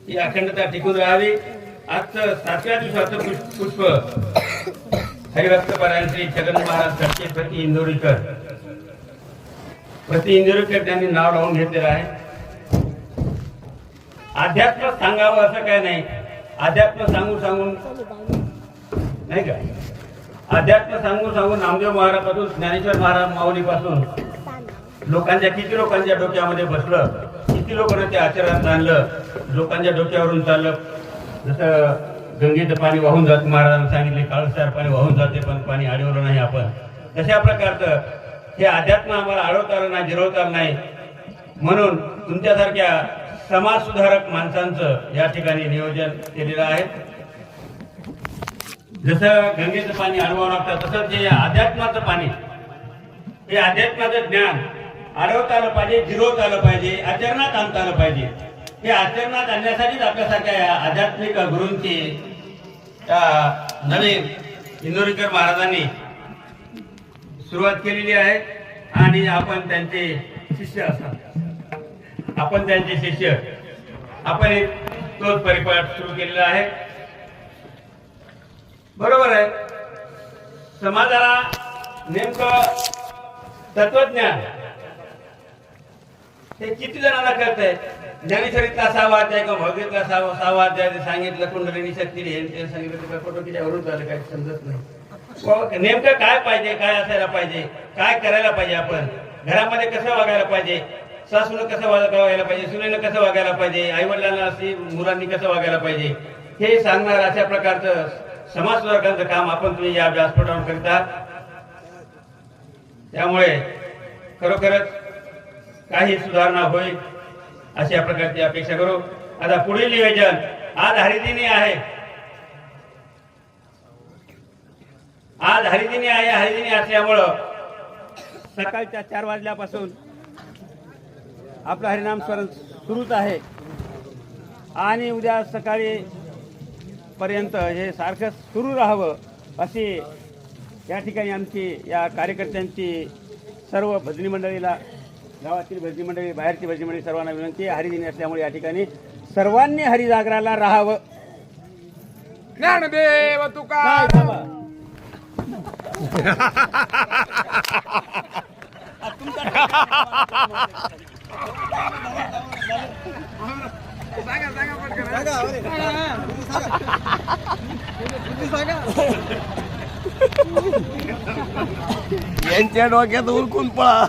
ही अखंडता टिकून राहावी. आजचं 7व्या दिवसाचं पुष्प हरिभक्त श्री छगन महाराज खडके प्रति इंदोरीकर त्यांनी नाव लावून घेतलेलं आहे. अध्यात्म सांगावं असं काय नाही, अध्यात्म सांगून नाही का, अध्यात्म सांगून नामदेव महाराजापासून ज्ञानेश्वर महाराज माऊलीपासून किती लोकांच्या डोक्यामध्ये बसलं, किती लोकांना ते आचरणात आणलं, लोकांच्या डोक्यावरून चाललं. जसं गंगेचं पाणी वाहून जात, महाराजांनी सांगितले काळसार पाणी वाहून जाते पण पाणी अडवलं नाही आपण. तशा प्रकारचं हे अध्यात्म आम्हाला अडवता आलं नाही, जिरवता आलं नाही. म्हणून तुमच्यासारख्या समाज सुधारक माणसांचं या ठिकाणी नियोजन केलेलं आहे. जसं गंगेचं पाणी अडवावं लागतं तसंच हे अध्यात्माचं पाणी, हे अध्यात्माचं ज्ञान अडवता आलं पाहिजे, जिरवता आलं पाहिजे, आचरणात आणता आलं पाहिजे. हे आचरणात आणण्यासाठीच आपल्यासारख्या आध्यात्मिक गुरूंची नवीन इंदोरीकर महाराजांनी सुरुवात केलेली आहे. आणि आपण त्यांचे शिष्य असतात, आपण त्यांचे शिष्य, आपण तोच परिपाठ सुरू केलेला आहे. बरोबर आहे. समाजाला नेमकं तत्वज्ञान हे किती जणांना कळतंय? ज्ञानेश्वरीतला 6वा अध्याय किंवा भगवद्गीतेतला 6वा अध्याय सांगितलं, कुंडलिनी शक्ती हे सांगितलं, फोटो कितीवरून झालं काही समजत नाही. नेमकं काय पाहिजे, काय असायला पाहिजे, काय करायला पाहिजे, आपण घरामध्ये कसं वागायला पाहिजे, सासूनं कसं वागायला पाहिजे, सुनेनं कसं वागायला पाहिजे, आई वडिलांना मुलांनी कसं वागायला पाहिजे, हे सांगणार अशा प्रकारचं समाज सुधारकांचं काम आपण तुम्ही या व्यासपीठावर करीत आहात. त्यामुळे खरोखरच काही सुधारणा होईल अशा प्रकारची अपेक्षा करू. आता पुढील नियोजन, आज हरिदिनी आहे, आज हरिदिनी आहे. हरिदिनी असल्यामुळं सकाळच्या 4 वाजल्यापासून आपलं हरिनाम स्मरण सुरूच आहे आणि उद्या सकाळी पर्यंत हे सारखं सुरू राहावं अशी या ठिकाणी आमची या कार्यकर्त्यांची सर्व भजनी मंडळीला, गावातील भजनी मंडळी, बाहेरची भजनी मंडळी सर्वांना विनंती आहे. हरिदिनी असल्यामुळे या ठिकाणी सर्वांनी हरिजागराला राहावं. ज्ञानदेव तुका यांच्या डोक्यात उरकून पळा.